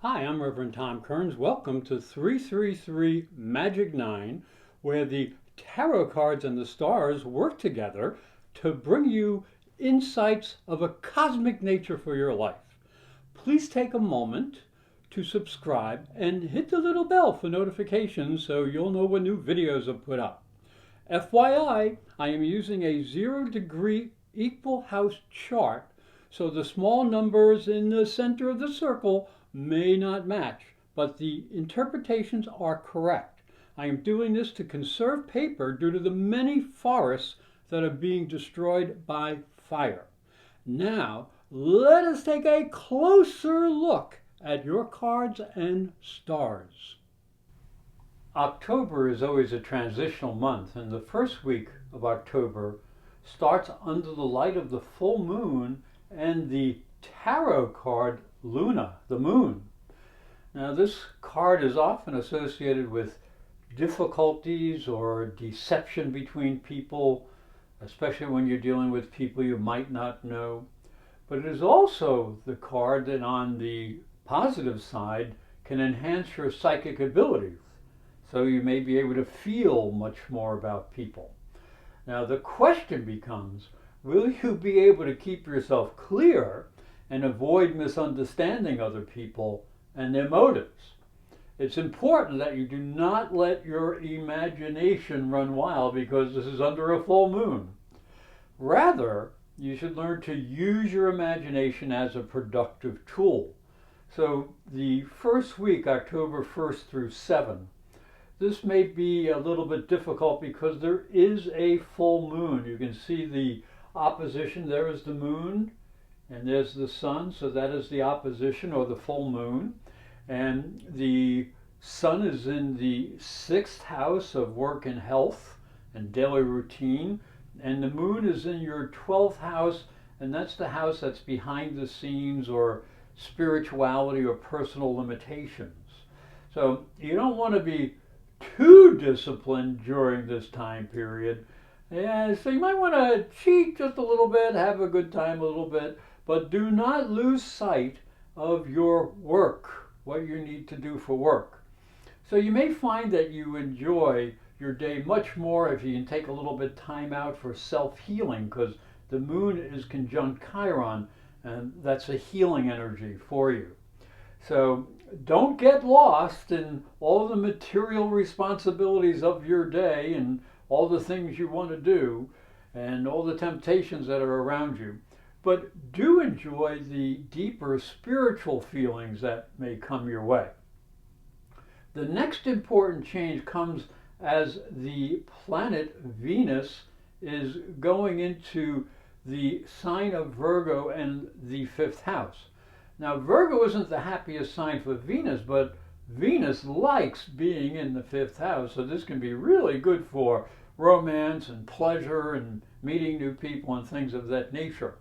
Hi, I'm Reverend Tom Kearns. Welcome to 333 Magic 9, where the tarot cards and the stars work together to bring you insights of a cosmic nature for your life. Please take a moment to subscribe and hit the little bell for notifications so you'll know when new videos are put up. FYI, I am using a 0-degree equal house chart, so the small numbers in the center of the circle may not match, but the interpretations are correct. I am doing this to conserve paper due to the many forests that are being destroyed by fire. Now, let us take a closer look at your cards and stars. October is always a transitional month, and the first week of October starts under the light of the full moon and the tarot card Luna, the moon. Now, this card is often associated with difficulties or deception between people, especially when you're dealing with people you might not know. But it is also the card that, on the positive side, can enhance your psychic abilities. So you may be able to feel much more about people. Now, the question becomes, will you be able to keep yourself clear and avoid misunderstanding other people and their motives? It's important that you do not let your imagination run wild because this is under a full moon. Rather, you should learn to use your imagination as a productive tool. So the first week, October 1st through 7th, this may be a little bit difficult because there is a full moon. You can see the opposition. There is the moon and there's the sun, so that is the opposition or the full moon. And the sun is in the 6th house of work and health and daily routine, and the moon is in your 12th house, and that's the house that's behind the scenes or spirituality or personal limitations. So you don't want to be too disciplined during this time period. Yeah, so you might want to cheat just a little bit, have a good time a little bit, but do not lose sight of your work, what you need to do for work. So you may find that you enjoy your day much more if you can take a little bit time out for self-healing, because the moon is conjunct Chiron, and that's a healing energy for you. So don't get lost in all the material responsibilities of your day and all the things you want to do and all the temptations that are around you. But do enjoy the deeper spiritual feelings that may come your way. The next important change comes as the planet Venus is going into the sign of Virgo and the 5th house. Now, Virgo isn't the happiest sign for Venus, but Venus likes being in the 5th house, so this can be really good for romance and pleasure and meeting new people and things of that nature.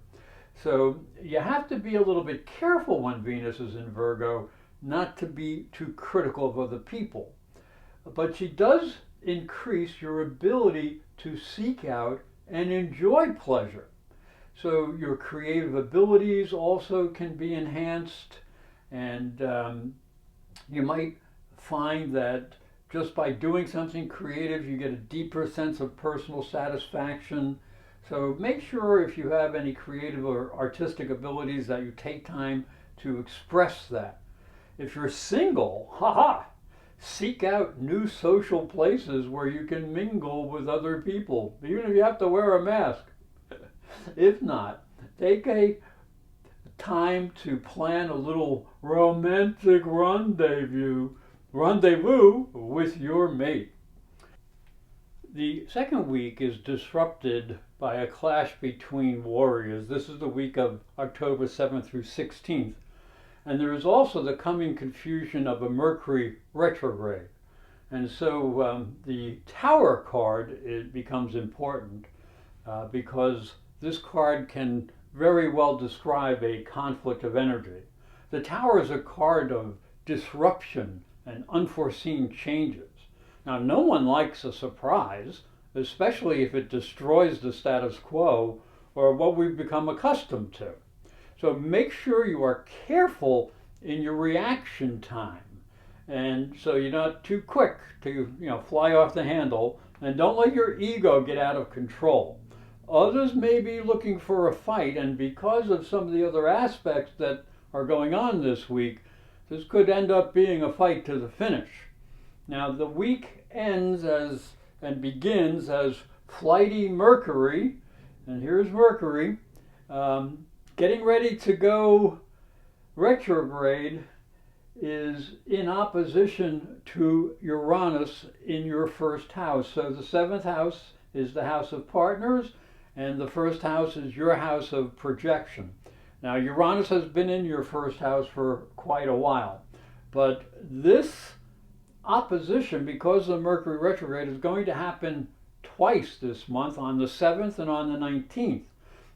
So you have to be a little bit careful when Venus is in Virgo, not to be too critical of other people. But she does increase your ability to seek out and enjoy pleasure. So your creative abilities also can be enhanced, and you might find that just by doing something creative, you get a deeper sense of personal satisfaction. So make sure if you have any creative or artistic abilities that you take time to express that. If you're single, seek out new social places where you can mingle with other people, even if you have to wear a mask. If not, take a time to plan a little romantic rendezvous with your mate. The second week is disrupted by a clash between warriors. This is the week of October 7th through 16th. And there is also the coming confusion of a Mercury retrograde. And so the Tower card, it becomes important because this card can very well describe a conflict of energy. The Tower is a card of disruption and unforeseen changes. Now, no one likes a surprise, especially if it destroys the status quo or what we've become accustomed to. So make sure you are careful in your reaction time. And so you're not too quick to, fly off the handle, and don't let your ego get out of control. Others may be looking for a fight, and because of some of the other aspects that are going on this week, this could end up being a fight to the finish. Now, the week ends and begins as flighty Mercury, and here's Mercury, getting ready to go retrograde, is in opposition to Uranus in your first house. So the seventh house is the house of partners, and the first house is your house of projection. Now, Uranus has been in your first house for quite a while, but this opposition, because of Mercury retrograde, is going to happen twice this month, on the 7th and on the 19th.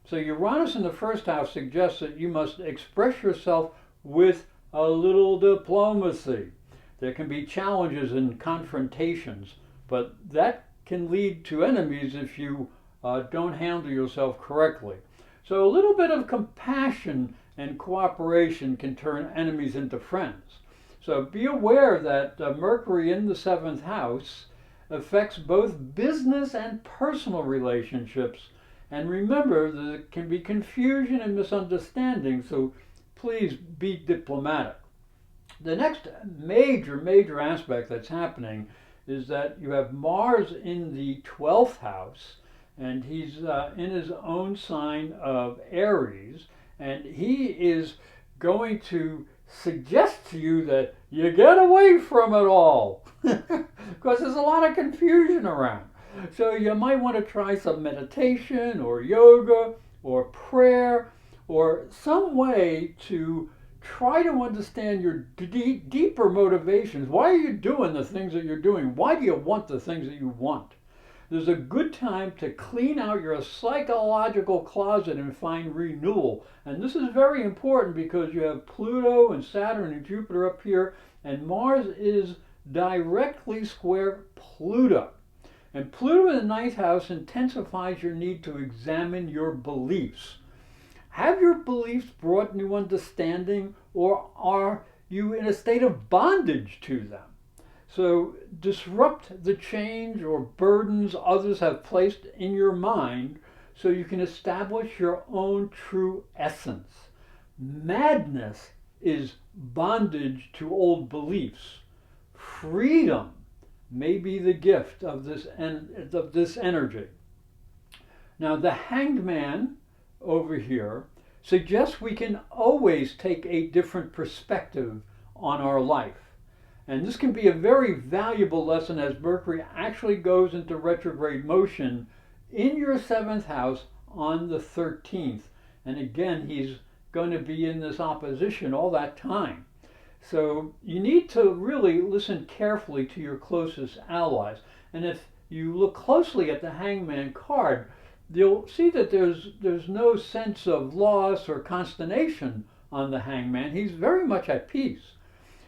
So Uranus in the first house suggests that you must express yourself with a little diplomacy. There can be challenges and confrontations, but that can lead to enemies if you don't handle yourself correctly. So a little bit of compassion and cooperation can turn enemies into friends. So be aware that Mercury in the 7th house affects both business and personal relationships. And remember, there can be confusion and misunderstanding, so please be diplomatic. The next major aspect that's happening is that you have Mars in the 12th house, and he's in his own sign of Aries, and he is going to suggest to you that you get away from it all, because there's a lot of confusion around. So you might want to try some meditation or yoga or prayer or some way to try to understand your deeper motivations. Why are you doing the things that you're doing? Why do you want the things that you want? There's a good time to clean out your psychological closet and find renewal. And this is very important because you have Pluto and Saturn and Jupiter up here, and Mars is directly square Pluto. And Pluto in the 9th house intensifies your need to examine your beliefs. Have your beliefs brought new understanding, or are you in a state of bondage to them? So disrupt the change or burdens others have placed in your mind so you can establish your own true essence. Madness is bondage to old beliefs. Freedom may be the gift of this energy. Now, the Hanged Man over here suggests we can always take a different perspective on our life. And this can be a very valuable lesson as Mercury actually goes into retrograde motion in your 7th house on the 13th. And again, he's going to be in this opposition all that time. So you need to really listen carefully to your closest allies. And if you look closely at the Hangman card, you'll see that there's no sense of loss or consternation on the Hangman. He's very much at peace.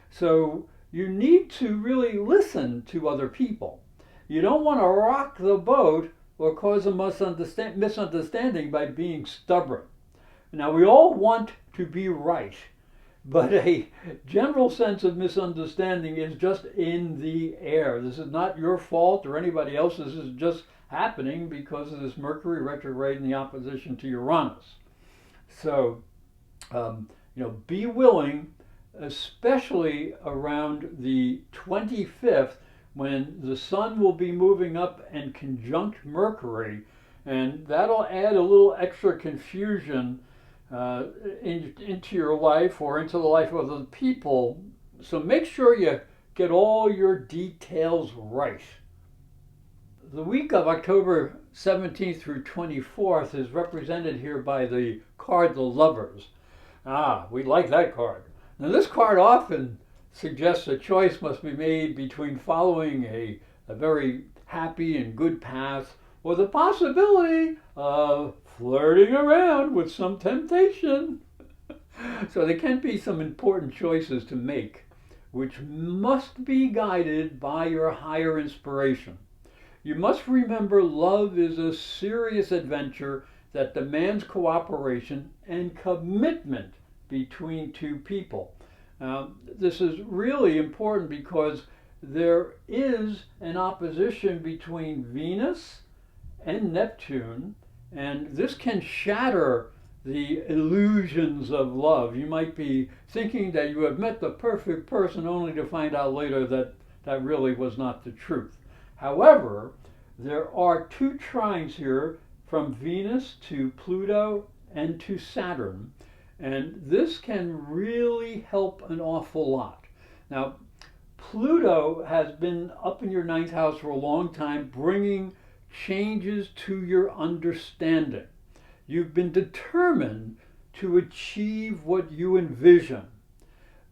So you need to really listen to other people. You don't want to rock the boat or cause a misunderstanding by being stubborn. Now, we all want to be right, but a general sense of misunderstanding is just in the air. This is not your fault or anybody else's. This is just happening because of this Mercury retrograde in the opposition to Uranus. So, be willing, especially around the 25th, when the Sun will be moving up and conjunct Mercury, and that'll add a little extra confusion into your life or into the life of other people. So make sure you get all your details right. The week of October 17th through 24th is represented here by the card The Lovers. We like that card. Now, this card often suggests a choice must be made between following a very happy and good path or the possibility of flirting around with some temptation. So there can be some important choices to make, which must be guided by your higher inspiration. You must remember love is a serious adventure that demands cooperation and commitment between two people. This is really important because there is an opposition between Venus and Neptune, and this can shatter the illusions of love. You might be thinking that you have met the perfect person only to find out later that that really was not the truth. However, there are two trines here from Venus to Pluto and to Saturn, and this can really help an awful lot. Now, Pluto has been up in your ninth house for a long time, bringing changes to your understanding. You've been determined to achieve what you envision,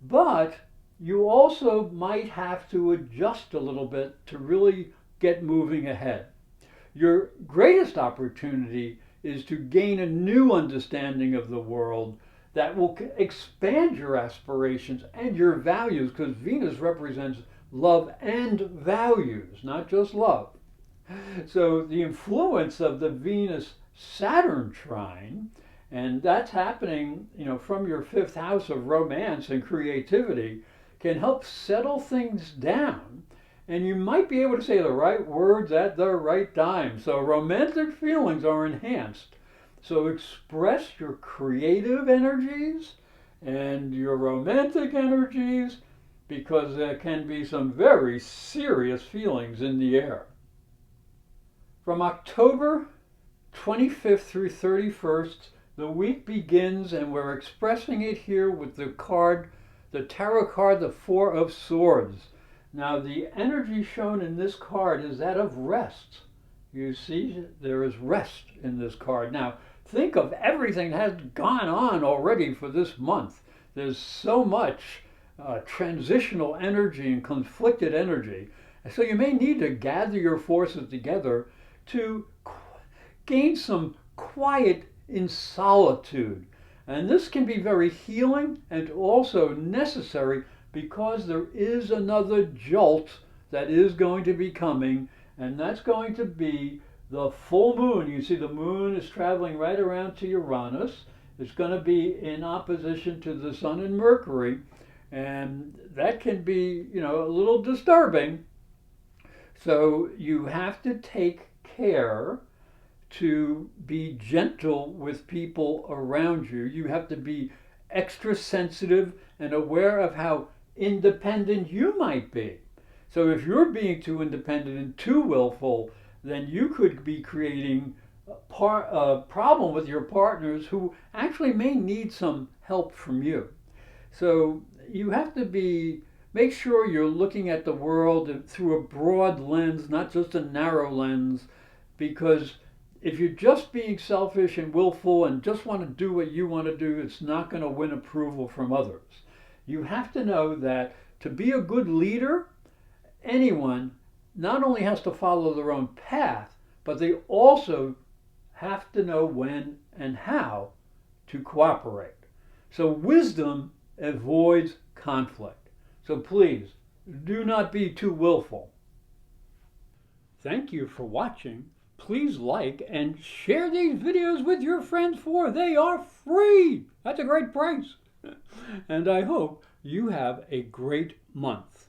but you also might have to adjust a little bit to really get moving ahead. Your greatest opportunity is to gain a new understanding of the world that will expand your aspirations and your values, because Venus represents love and values, not just love. So the influence of the Venus-Saturn trine, and that's happening, from your fifth house of romance and creativity, can help settle things down, and you might be able to say the right words at the right time. So romantic feelings are enhanced. So express your creative energies and your romantic energies, because there can be some very serious feelings in the air. From October 25th through 31st, the week begins, and we're expressing it here with the tarot card, the Four of Swords. Now, the energy shown in this card is that of rest. You see, there is rest in this card. Now, think of everything that has gone on already for this month. There's so much transitional energy and conflicted energy. So you may need to gather your forces together to gain some quiet in solitude. And this can be very healing and also necessary, because there is another jolt that is going to be coming, and that's going to be the full moon. You see, the moon is traveling right around to Uranus. It's going to be in opposition to the sun and Mercury, and that can be, a little disturbing. So you have to take care to be gentle with people around you. You have to be extra sensitive and aware of how independent you might be. So if you're being too independent and too willful, then you could be creating a problem with your partners who actually may need some help from you. So you have to make sure you're looking at the world through a broad lens, not just a narrow lens, because if you're just being selfish and willful and just want to do what you want to do, it's not going to win approval from others. You have to know that to be a good leader, anyone not only has to follow their own path, but they also have to know when and how to cooperate. So wisdom avoids conflict. So please, do not be too willful. Thank you for watching. Please like and share these videos with your friends, for they are free. That's a great price. And I hope you have a great month.